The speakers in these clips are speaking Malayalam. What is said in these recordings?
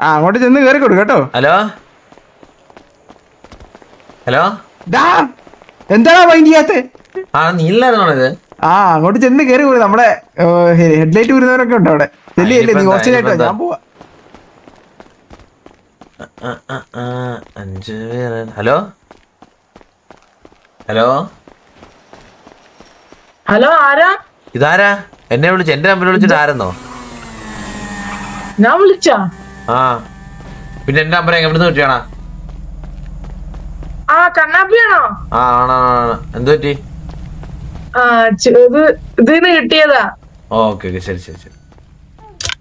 ആ അങ്ങോട്ട് ചെന്ന് കേറി കൊടു കേട്ടോ. ഹലോ ഹലോ എന്താണോ മൈൻഡ് ചെയ്യാത്തെ? ആ നീലായിരുന്നോ ഇത്? ആ അങ്ങോട്ട് ചെന്ന് കേറി കൊടു. നമ്മുടെ ഹെഡ്ലൈറ്റ് വരുന്നവരൊക്കെ ഉണ്ട് അവിടെ. ചെല്ലി നീ ഹോസ്റ്റലായിട്ടോ, ഞാൻ പോവാ. 5 പേര്. ഹലോ ഹലോ ഹലോ ആരാ? ഇതാരാ? എന്നെ വിളിച്ചു, എന്റെ നമ്പർ വിളിച്ചിട്ട് ആരെന്നോ? ഞാൻ വിളിച്ചാ? ആ പിന്നെ എന്റെ നമ്പർ എവിടുന്ന് കിട്ടിയാണോ? ആ കണ്ണാപ്പിയാണോ? ആ ആണോ? എന്ത് പറ്റി? ഇതിന് കിട്ടിയതാ. ഓക്കെ ശരി ശരി ശരി.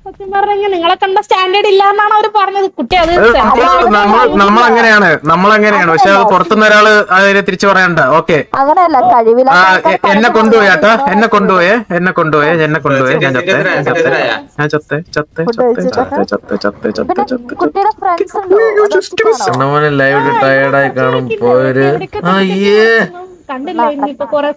സത്യം പറഞ്ഞെങ്കിൽ നിങ്ങളെ കണ്ട സ്റ്റാൻഡേർഡ് ഇല്ല എന്നാണ് അവര് പറഞ്ഞത്. കുട്ടി അത് നമ്മളങ്ങനെയാണ്. പക്ഷെ അത് പുറത്തുനിന്ന് ഒരാള് അതിനെ തിരിച്ചു പറയണ്ട. ഓക്കെ അങ്ങനെയല്ല, കഴിവില്ല. എന്നെ കൊണ്ടുപോയി കേട്ടോ, എന്നെ കൊണ്ടുപോയേ ഞാൻ ചത്തേ. കുട്ടിയുടെ ഫ്രണ്ട്സ് ഉണ്ടോ? ലൈവ് ടയർഡായി കാണും പോര്. അയ്യേ കണ്ടില്ലേ ഇനിയിപ്പോ കൊറേ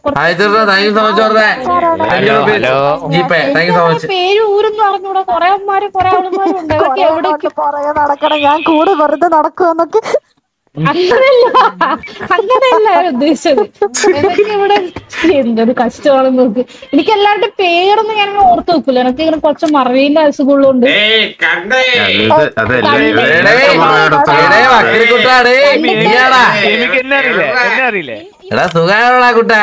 പേര് ഊരെന്ന് പറഞ്ഞൂടെ. കൊറേ അമ്മമാരും കൊറേ ആളുമാരുണ്ട്. അതൊക്കെ എവിടേക്ക് പുറകെ നടക്കണം, ഞാൻ കൂടെ വെറുതെ നടക്കുമെന്നൊക്കെ. അങ്ങനെയല്ല ഉദ്ദേശിച്ചത്. എനിക്ക് ഇവിടെ എന്തൊരു കഷ്ടമാണെന്ന് നോക്ക്. എനിക്ക് എല്ലാവരുടെ പേരൊന്നും ഞാൻ ഓർത്ത് വെക്കൂല. എനിക്ക് ഇങ്ങനെ കുറച്ച് മറവിന്റെ അസുഖമുള്ളതുകൊണ്ട്. എടാ സുഖാണോടാ കുട്ടാ?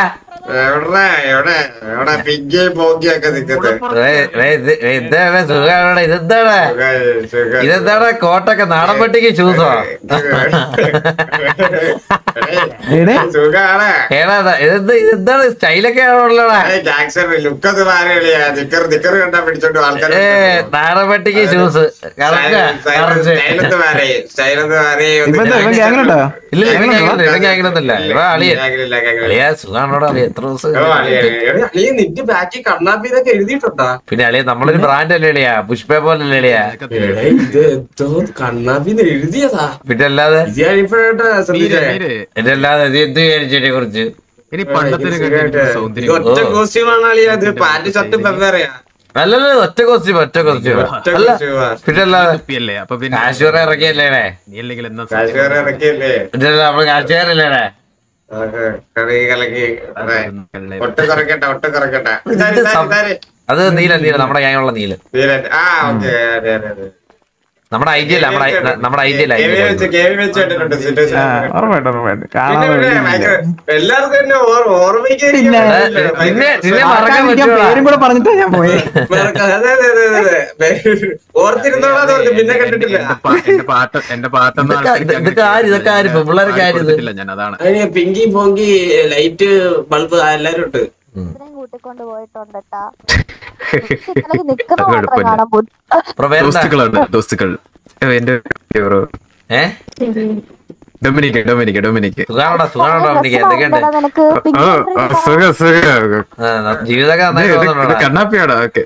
സുഖാണോടാ? ഇതെന്താടാ കോട്ടൊക്കെ നാടൻ പട്ടിക്ക് ചൂസോ? ഇതെന്താണ് സ്റ്റൈലൊക്കെ ആണല്ലോടാ? നാടൻ പട്ടിക്ക് ചൂസ് ഇല്ലെങ്കിലൊന്നുമില്ല. അളിയാ സുഖാണോടാ? അളിയ എത്ര ദിവസം പിന്നെ അളിയ നമ്മളൊരു ബ്രാൻഡ് അല്ലേ അളിയാ? പുഷ്പ പോലല്ലേ അളിയാ? പിന്നെ അല്ലാതെ എന്റെ അല്ലാതെ എന്ത് വിചാരിച്ചതിനെ കുറിച്ച്? അല്ലല്ലോ ഒറ്റ കോസ്റ്റ്യൂം അല്ല. പിന്നെ അല്ലാതെ കാശ്മീർ ഇറക്കിയല്ലേ? നമ്മള് കാശ്മീരല്ലേ? അത് നീല നമ്മുടെ ഗ്യാങ്ങുള്ള നീല. നമ്മുടെ ഐ ജി അല്ല, നമ്മുടെ ഐ ജി അല്ല. പേരും കൂടെ പറഞ്ഞിട്ടാ ഞാൻ പോയെ. പിങ്കി പോങ്കി ലൈറ്റ് ബൾബ് എല്ലാരും ഉണ്ട്. കൂട്ടിക്കൊണ്ട് പോയിട്ടുണ്ടാ നിക്കുന്ന കാണാൻ പോയി. ജീവിതമൊക്കെ കണ്ണാപ്പിയാണോ? ഓക്കെ.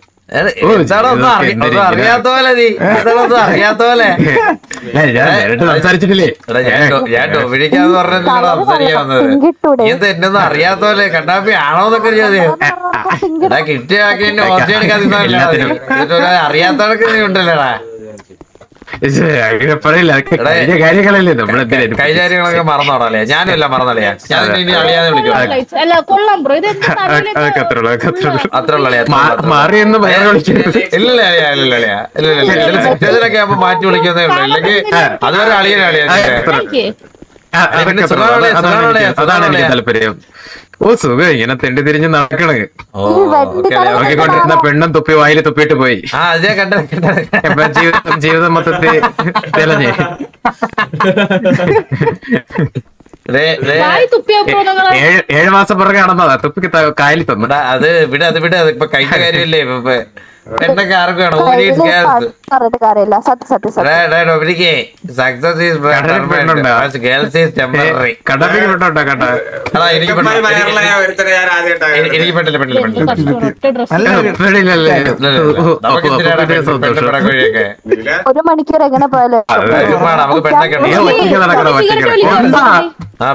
അറിയാത്ത പോലെ നീ അറിയാത്ത പോലെ സംസാരിച്ചിട്ടില്ലേ? ഞാൻ ഡൊമിനിക്കാന്ന് പറഞ്ഞാ സംസാരിക്കാൻ വന്നത്. ഇത് എന്നെ ഒന്നും അറിയാത്ത പോലെ കണ്ണാപ്പി ആണോന്നൊക്കെ ചോദ്യം. എടാ കിട്ടിയാക്കി എന്നെ ഓർച്ച എടുക്കാതില്ല. അറിയാത്തവർക്ക് നീ ഉണ്ടല്ലോടാ. കാര്യങ്ങളല്ലേ കൈകാര്യങ്ങളൊക്കെ മറന്നോടല്ലേ? ഞാനും എല്ലാം മറന്നോളിയാ. ഞാൻ ഇനി അളിയാതെ വിളിക്കും. അത്ര മാറിയെന്ന് ഇല്ലല്ലേ അളിയാ? ഇല്ല സിറ്റുവേഷനൊക്കെ ആകുമ്പോ മാറ്റി വിളിക്കുന്നേ ഉള്ളൂ. ഇല്ലെങ്കിൽ അതുവരെ അളിയനെ അളിയാ. അതാണ് എനിക്ക് താല്പര്യം. ഓ സുഖം, ഇങ്ങനെ തെണ്ടി തിരിഞ്ഞ് നടക്കണേ. കൊണ്ടിരുന്ന പെണ്ണും തുപ്പി വായിൽ തുപ്പിയിട്ട് പോയി. ജീവിതം മൊത്തത്തിൽ തെളിഞ്ഞ്. 7 മാസം പുറകെ നടന്നതാ. തുപ്പിക്ക് കായലിൽ തന്നു. അത് വിട ഇപ്പൊ കഴിഞ്ഞ കാര്യമല്ലേ? പെണ്ണൊക്കെ ആർക്കും വേണം. എനിക്ക് പെട്ടില്ല. ഒരു മണിക്കൂർ എങ്ങനെ പോയാലോ നമുക്ക് പെണ്ണൊക്കെ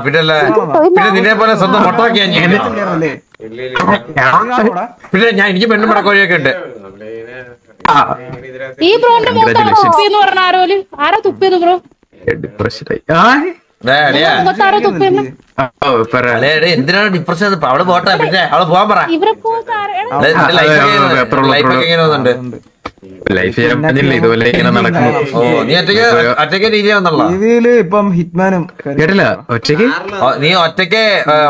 പിന്നെ നിന്നെ പോലെ സ്വന്തം മൊട്ടൊക്കെയാ. പിന്നെ എനിക്ക് പെണ്ണും പടക്കോഴിയൊക്കെ ഉണ്ട്. ഈ ബ്രോന്റെ മുഖത്താണോ തുപ്പിയെന്ന് പറഞ്ഞ ആരോല്? ആരാ തുപ്പിയത് ബ്രോ? ഡിപ്രഷനായി. മുഖത്താരോ തുപ്പിയെന്ന്? എന്തിനാണ് ഡിപ്രഷൻ? അവള് പോട്ടെ, പിന്നെ അവള് പോവാൻ പറ. ഇവരൊക്കെ ലൈഫ് ചെയ്യാൻ പറ്റില്ല, ഇതുപോലെ ഇങ്ങനെ നടക്കുന്നു. നീ ഒറ്റയ്ക്ക് രീതി വന്നല്ലോ. ഇപ്പം ഹിറ്റ്മാനും കേട്ടില്ല? ഒറ്റയ്ക്ക് നീ ഒറ്റയ്ക്ക്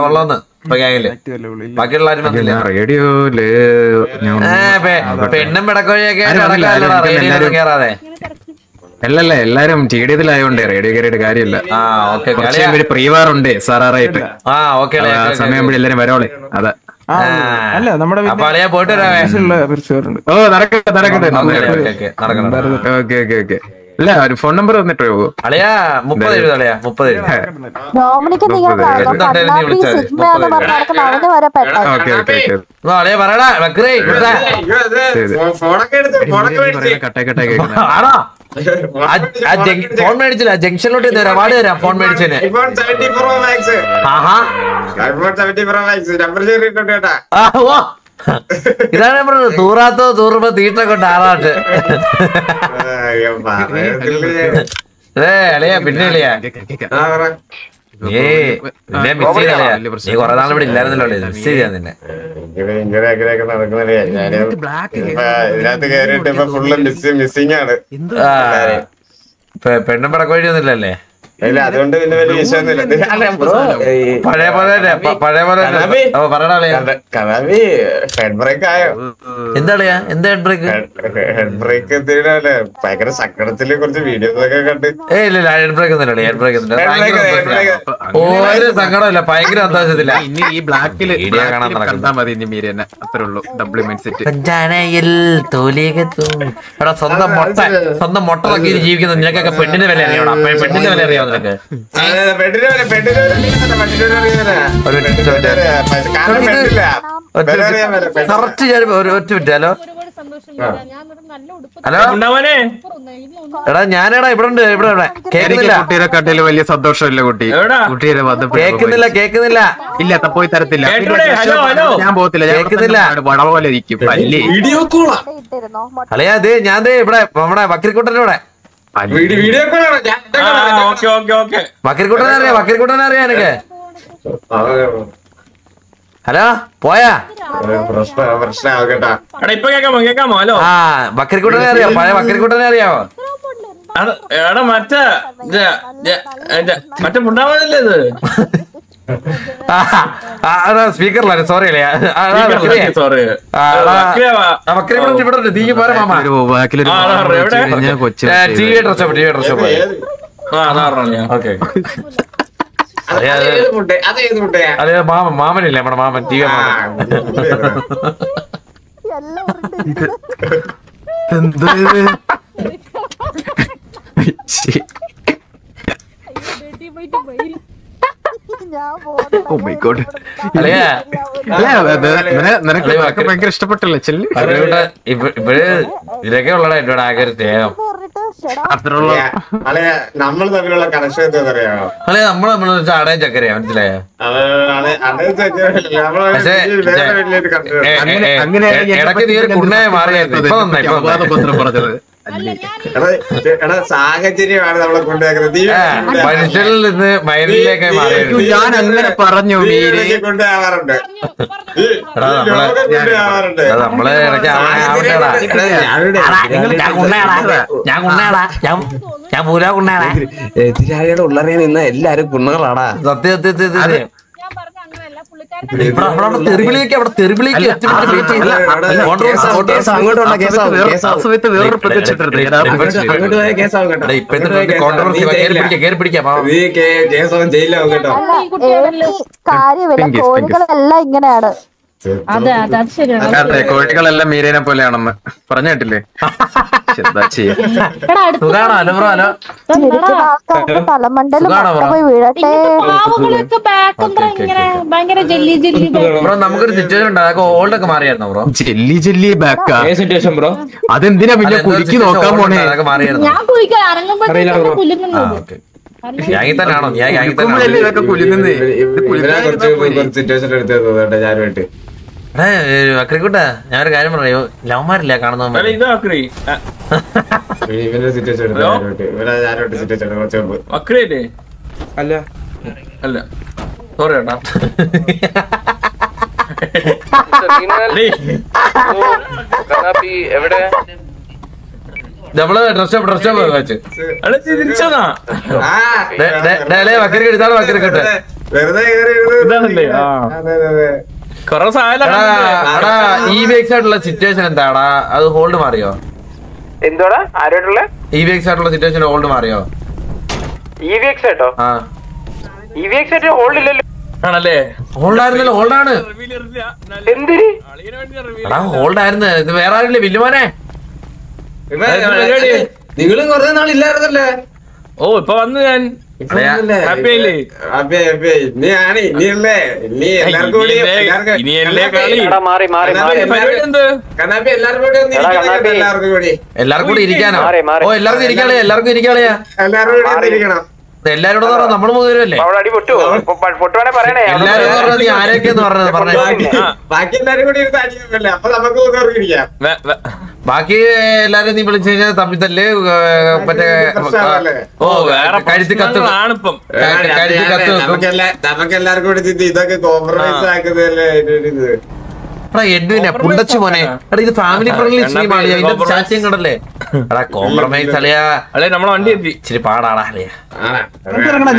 ഉള്ളന്ന് ഇപ്പൊ ഗ്യാങ്ങില് ബാക്കിയുള്ള ആരും വന്നില്ല. റേഡിയോയില് പെണ്ണും പിടക്കോഴിയൊക്കെ കേറാതെ. അല്ലല്ല, എല്ലാരും ടിഡിയതിലായോണ്ടേ റേഡിയോ കയറിയിട്ട് കാര്യമില്ല. ഒരു പ്രീവാറുണ്ട് സാറാറായിട്ട്. സമയം എല്ലാരും വരോളെ. അതാ അല്ല നമ്മുടെ പോയിട്ട് ഓ നടക്കട്ടെ നടക്കട്ടെ. Okay okay okay. അല്ല ഒരു ഫോൺ നമ്പർ തന്നിട്ടോ? അളിയാ 30 അളിയാ 30. ഡോമിനിക്ക് നിങ്ങൾ അളിയാ പറയടാ കട്ടായി കട്ടായി കേൾക്കുന്ന ആണോ? ഫോൺ മേടിച്ചില്ല, ജംഗ്ഷനിലോട്ട് തരാം, വാട് തരാം ഫോൺ മേടിച്ചതിന്. ഇതാണ് പറഞ്ഞത്, തൂറാത്തോ തൂറുമ്പോ തീട്ടൊക്കെ ആറാട്ട്. അളിയാ പിന്നെ അളിയാ നീ മിസ് ചെയ്തളിയാ. നീ കൊറേ നാൾ ഇവിടെ ഇല്ലായിരുന്നല്ലോ, മിസ് ചെയ്യാൻ നിന്നെ. ഇതിനകത്ത് കേറിയിട്ട് ഇപ്പൊ ഫുള്ള് മിസ്സിംഗ് ആണ്. പെണ്ണും പടക്കോഴിയൊന്നുമില്ലല്ലേ? ഇല്ല, അതുകൊണ്ട് പിന്നെ വലിയ വിഷയമൊന്നുമില്ല. പഴയ പോലെ കഥാവി ഹെഡ് ബ്രേക്ക് ആയോ? എന്താളിയാ എന്താ ഹെഡ് ബ്രേക്ക്? ഹെഡ് ബ്രേക്ക് എന്തിനാണ്? ഭയങ്കര സങ്കടത്തില് കുറച്ച് വീഡിയോസ് ഒക്കെ കണ്ട്. ഇല്ല ഹെഡ് ബ്രേക്ക് ഒന്നുമില്ല, ഹെഡ് ബ്രേക്ക് ഒന്നുമില്ല. ഒരു സങ്കടമില്ല, ഭയങ്കര സന്തോഷത്തില്ല. ഇനി ഈ ബ്ലാക്കില് കണ്ടാ മതി. ഇനി മീരന്നെ അത്രേ ഉള്ളൂ. ഡബ്ല്യൂമെന്റ് എടാ സ്വന്തം മൊട്ട നോക്കി ജീവിക്കുന്ന നിനക്കൊക്കെ പെണ്ണിന്റെ വില അറിയാം. പെണ്ണിന്റെ വില അറിയാം നിനക്ക്? കറക്റ്റ് ഒറ്റ മിനിറ്റാലോ. ഹലോ എടാ ഞാനെടാ ഇവിടെ ഉണ്ട്, ഇവിടെ കേൾക്കുന്നില്ല. കുട്ടിയുടെ കട്ടില് വലിയ സന്തോഷമില്ല. കുട്ടിയുടെ കേൾക്കുന്നില്ല ഇല്ല, പോയി തരത്തില്ല. ഞാൻ പോകത്തില്ല, കേൾക്കുന്നില്ല. വട പോലെ ഇരിക്കും. അളിയാ അതെ ഞാൻ ഇവിടെ നമ്മുടെ വക്രിക്കുട്ടൻ്റെ ഇവിടെ. വക്രിക്കുട്ടനെ അറിയാം എനിക്ക്. ഹലോ പോയാ? ആ വക്രിക്കുട്ടനെ അറിയാം, പഴയ വക്രിക്കുട്ടനെ അറിയാവോ? മറ്റേ മുണ്ടാവാനല്ലേ ഇത്? സ്പീക്കറിലാണ്, സോറി അല്ലേ. വക്രിക്കുട്ടൻ ഇവിടെ ഉണ്ട്. തീ പോരാ മാമ. അതെ മാമനില്ലേ നമ്മുടെ മാമൻ, ടി വി മാമൻ. ഭയങ്കര ഇഷ്ടപ്പെട്ടല്ലേ ചെല്ലു? ഇപ്പഴ് ഇതിലൊക്കെ ഉള്ളടാ എന്നോട് ആകെ ഒരു സ്നേഹം. നമ്മൾ തമ്മിലുള്ള കണക്ഷൻ എന്താ അറിയാമോ? അല്ലെ നമ്മള് അടയും ചക്കരയാ, മനസ്സിലായോ? ഇടയ്ക്ക് നീ ഒരു കുണ്ണയെ മാറിയായിരുന്നു. ഇപ്പൊ നന്നായി പറഞ്ഞത് സാഹചര്യമാണ് നമ്മളെ കൊണ്ടുവരുന്നത്. മനുഷ്യരിൽ നിന്ന് മൈനിലേക്ക് മാറിയായിരുന്നു. ഞാൻ അങ്ങനെ പറഞ്ഞു. കൊണ്ടുപോകാറുണ്ട് നമ്മള് ഇടയ്ക്ക് ഞാൻ പൂരാ കുണ്ണയാടാ. എതിരാളിയുടെ ഉള്ളറിയാൻ നിന്ന എല്ലാരും കുണ്ണകളാടാ. സത്യം തെറിവിളിയൊക്കെ അവിടെ തെറിവിളിയൊക്കെ കാര്യമില്ല, കോഴികളെല്ലാം ഇങ്ങനെയാണ്. അതെ, കോഴികളെല്ലാം മീരനെ പോലെയാണെന്ന് പറഞ്ഞു കേട്ടില്ലേ? തലമണ്ടലും പോയി വീഴട്ടെ. നമുക്കൊരു സിറ്റുവേഷൻ ഉണ്ട്, അതൊക്കെ ഓൾഡ് ഒക്കെ മാറിയായിരുന്നു ബ്രോ. ജെല്ലി ജെല്ലി ബാക്കാ സിറ്റുവേഷൻ ബ്രോ? അതെന്തിനാ പിന്നെ കുലുക്കി നോക്കാൻ പോണേ? അതൊക്കെ മാറിയായിരുന്നു. ഗ്യാങ്ങിൽ തന്നെയാണോ? ഇതൊക്കെ കുലുങ്ങുന്നേ. സിറ്റുവേഷൻ എടുത്തത് ഞാനുമായിട്ട് അക്രിക്കൂട്ടാ ഞാനൊരു കാര്യം പറയോ ലവന്മാരില്ല കാണുന്ന ഇവന്റെ സിറ്റുവേഷൻ ഇവരാരോട്ട് സിറ്റുവേഷൻ കുറച്ച് മുമ്പ് അല്ല അല്ല സോറി ഏട്ടാ എവിടെ നമ്മള് ഡ്രസ്സപ്പ് വെച്ച് വക്കരി എടുത്താണ് വക്കരി കിട്ടെ വെറുതെ EVX ആയിട്ടുള്ള സിറ്റുവേഷൻ എന്താടാ അത് ഹോൾഡ് മാറിയോ എന്തോടാ ആരോട്ടുള്ള EVX ആയിട്ടുള്ള സിറ്റുവേഷൻ ഹോൾഡ് മാറിയോ EVX ആയിട്ടോ ആ EVX ആയിട്ട് ഹോൾഡ് ഇല്ലല്ലോ ആണല്ലേ ഹോൾഡായിരുന്നല്ലോ ഹോൾഡാണ് എന്തിന് എടാ ഹോൾഡായിരുന്നു ഇത് വേറെ ആരില്ലേ വില്ലുമോനെ നിങ്ങളും കുറേ നാളില്ലായിരുന്നല്ലേ ഓ ഇപ്പൊ വന്ന് ഞാൻ ഹാപ്പി ആയില്ലേ ഇനിയല്ലേ ഇനി എല്ലാവർക്കും കൂടി ഇനിയല്ലേ കളി മാറി മാറി പരിപാടി എന്ത് കണ്ണാപ്പി എല്ലാവർക്കും കൂടി ഒന്ന് ഇരിക്കണം, എല്ലാവർക്കും കൂടി എല്ലാവർക്കും കൂടി ഇരിക്കാനോ മാറി. ഓ എല്ലാവർക്കും ഇരിക്കാളിയാ എല്ലാവർക്കും ഇരിക്കാളിയാ എല്ലാവരും കൂടി ഒന്ന് ഇരിക്കണം. എല്ലാരും കൂടെ പറഞ്ഞാൽ നമ്മള് മൂന്നുപേരല്ലേ അവിടെ അടി പൊട്ടുവോ പൊട്ടുവാണെ പറയണേ എല്ലാരും പറഞ്ഞത് നീ ആരൊക്കെയെന്ന് പറഞ്ഞത് പറഞ്ഞേ ബാക്കി എല്ലാരും കൂടി ഇരുന്ന് അടിക്കുന്നില്ലേ അപ്പൊ നമുക്ക് മൂന്നവർക്ക് ഇരിക്കാം. ബാക്കി എല്ലാരും നീ വിളിച്ചു കഴിഞ്ഞാൽ തമ്മിൽ തല്ല് മറ്റേ ഓ കഴുത്തി കത്ത് ആണിപ്പം കഴുത്തി കത്ത് വെക്കും നമുക്ക് എല്ലാവർക്കും കൂടി ഇതൊക്കെ കോംപ്രമൈസ് ആക്കുന്നതല്ലേ ഇത്. എടാ എഡ്വിനെ പുണ്ടച്ചു മോനെ എടാ ഇത് ഫാമിലി ഫ്രണ്ട്ലി സ്ട്രീമാണ് ഇതിന്റെ ചാറ്റിയും കണ്ടല്ലേ എടാ കോംപ്രമൈസ് അളിയാ അല്ലെ നമ്മളെ വണ്ടി എത്തി ഇച്ചിരി പാടാടാ അളിയാ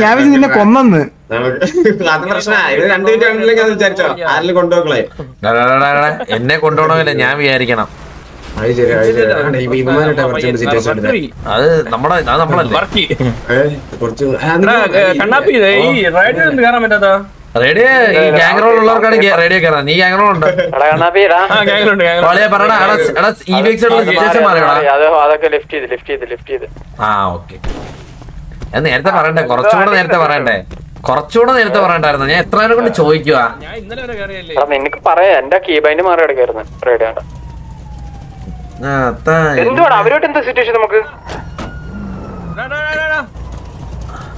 ഞാൻ വെച്ച് നിന്നെ കൊന്നെന്ന് അത് പ്രശ്നമാ ഇത് 2 മിനിറ്റ് കണ്ടില്ലെങ്കിൽ അത് വിചാരിച്ചോ ആരിലും കൊണ്ടുപോക്കളെ. എന്നെ കൊണ്ടുപോകണമെങ്കിലേ ഞാൻ വിചാരിക്കണം അത് ശരി അത് ശരി ഇപ്പൊ ഇവന്മാരുടെ കുറച്ചുകൂടി സിറ്റുവേഷൻ അത് നമ്മളല്ലേ കുറച്ച് കണ്ണാപ്പി ഈ റൈഡിൽ എന്ത് കയറാൻ പറ്റാത്ത റേഡിയോ ഈ ഗ്യാങ് റോൾ ഉള്ളവർക്കാണ് റേഡിയോ കയറാൻ നീ ഗ്യാങ് റോൾ ഉണ്ട് പറയടാ EVX സിറ്റുവേഷൻ മാറിയോടാ അതൊക്കെ ലിഫ്റ്റ് ചെയ്ത് ആ ഓക്കെ നേരത്തെ പറയണ്ടേ കുറച്ചുകൂടെ നേരത്തെ പറയണ്ടായിരുന്നു ഞാൻ എത്ര നേരം കൊണ്ട് ചോദിക്കുക ഞാൻ ഇന്നലെ വരെ കയറിയല്ലേ നിനക്ക് പറയാ എന്റെ കീബൈൻഡ് മാറി എടുക്കായിരുന്നു റേഡിയോ എന്തുവാണ് അവരോട്ട് എന്താ സിറ്റുവേഷൻ നമുക്ക്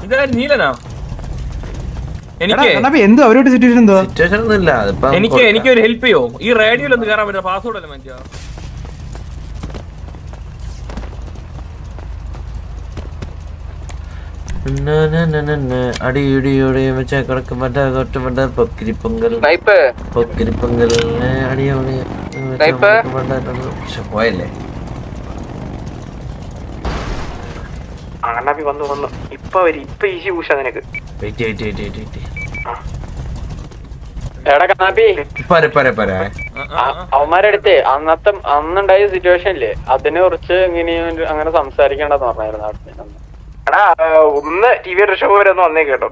ഇതാ നീലനാ എനിക്ക് എന്തോ അവരോട് സിറ്റുവേഷൻ എന്തോ സിറ്റുവേഷൻ ഒന്നും ഇല്ല എനിക്ക് ഒരു ഹെൽപ്പ് ചെയ്യോ ഈ റേഡിയോയിൽ ഒന്ന് കയറാൻ പറ്റുമോ പാസ്വേഡ് അല്ലേ മനുഷ്യ അടിയുടിയോടെ കിടക്കും മറ്റേ പൊക്കിരി പൊങ്കൽ അടിയോടെ പോയല്ലേ അണ്ണാപ്പി വന്നു ഇപ്പൊ ഈസി പൂശാ നിനക്ക് എടാ കണ്ണാപ്പി അവന്മാരെടുത്തേ അന്നുണ്ടായ സിറ്റുവേഷൻ ഇല്ലേ അതിനെ കുറിച്ച് അങ്ങനെ സംസാരിക്കേണ്ടെന്ന് പറഞ്ഞായിരുന്നു എടാ ഒന്ന് TV ഷോ വരെ ഒന്ന് വന്നേ കേട്ടോ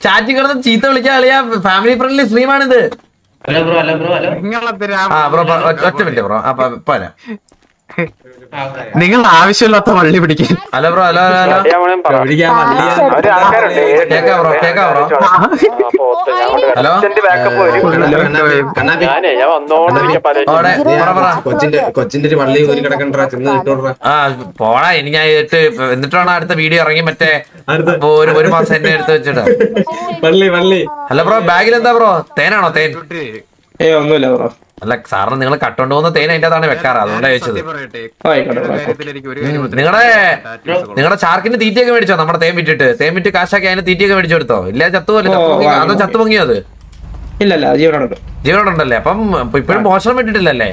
ചാറ്റി കിടന്ന് ചീത്ത വിളിക്കാൻ കളിയാ ഫാമിലി ഫ്രണ്ട്ലി സ്ട്രീമാണിത് ഒറ്റ മിനിറ്റ് ബ്രോ പോരാ നിങ്ങൾ ആവശ്യമില്ലാത്ത വള്ളി പിടിക്കും ഹലോ ബ്രോ ഹലോ കേക്കാ ബ്രോ ഹലോ കൊച്ചിന്റെ ഒരു വള്ളി ഊരി കിടക്കണ്ടാ ചെന്ന് കിട്ടോടാ. ആ പോടാ ഇനി ഞാൻ എന്നിട്ടാണ് അടുത്ത വീഡിയോ ഇറങ്ങി മറ്റേ ഒരു മാസം എന്നെ എടുത്ത് വെച്ചിട്ട് ഹലോ ബ്രോ ബാഗിൽ എന്താ ബ്രോ തേനാണോ തേൻ ഒന്നുമില്ല ബ്രോ സാറിന് നിങ്ങൾ കട്ടോണ്ട് പോകുന്ന തേൻ അതിന്റെ അതാണ് വെക്കാറ് അതുകൊണ്ടാ ചോദിച്ചത് നിങ്ങളുടെ ചാർക്കിന് തീറ്റയൊക്കെ മേടിച്ചോ നമ്മുടെ തേൻ വിറ്റ് കാശാക്കി അതിന് തീറ്റയൊക്കെ മേടിച്ചു കൊടുത്തോ ഇല്ല ചത്തുപോലെ അതോ ചത്തു പൊങ്ങിയോ അത് ഇല്ല ജീവനോടുണ്ടല്ലേ അപ്പം ഇപ്പോഴും മോഷണം വിട്ടിട്ടില്ലല്ലേ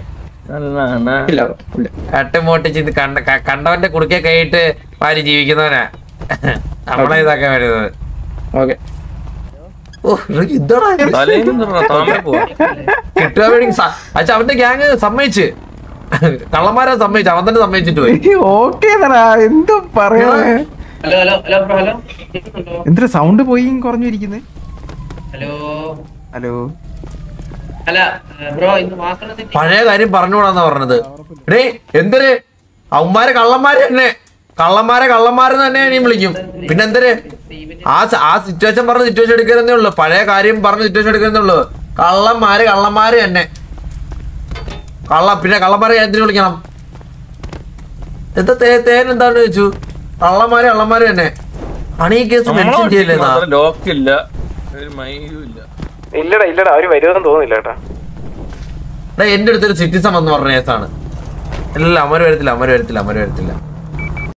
കട്ടുമോട്ടിച്ച് ഇത് കണ്ടവന്റെ കുടുക്കെ കൈയിട്ട് വാരി ജീവിക്കുന്നവനാ നമ്മളെ ഇതാക്കാൻ വരുന്നത് കിട്ടുക വേണ്ടി അവന്റെ ഗ്യാങ് സമ്മതിച്ച് കള്ളന്മാരെ സമ്മതിച്ചു അവൻ തന്നെ സമ്മതിച്ചിട്ട് പോയി എന്തോ പറയാ എന്തൊരു സൗണ്ട് പോയി കുറഞ്ഞിരിക്കുന്നേ ഹലോ പഴയ കാര്യം പറഞ്ഞുകൂടാന്നാ പറഞ്ഞത് ഡേ എന്തൊരു അവന്മാരെ കള്ളന്മാരെ തന്നെ ഇനിയും വിളിക്കും പിന്നെ എന്തൊരു ആ സിറ്റുവേഷൻ പറഞ്ഞ സിറ്റുവേഷൻ എടുക്കുന്നേ ഉള്ളു പഴയ കാര്യം പറഞ്ഞ സിറ്റുവേഷൻ എടുക്കുന്നേ ഉള്ളു കള്ളന്മാര് തന്നെ പിന്നെ കള്ളന്മാരെ എന്തിനു വിളിക്കണം എന്താ തേൻ എന്താന്ന് ചോദിച്ചു കള്ളന്മാര് തന്നെ ആണ് ഈ കേസ് മെൻഷൻ ചെയ്യല്ലേ ഇല്ലടാ അവര് വരുമെന്ന് തോന്നുന്നില്ല കേട്ടാ. എന്റെ അടുത്തൊരു സിറ്റിസൺ എന്ന് പറഞ്ഞ കേസാണ്. ഇല്ല അമര് വരത്തില്ല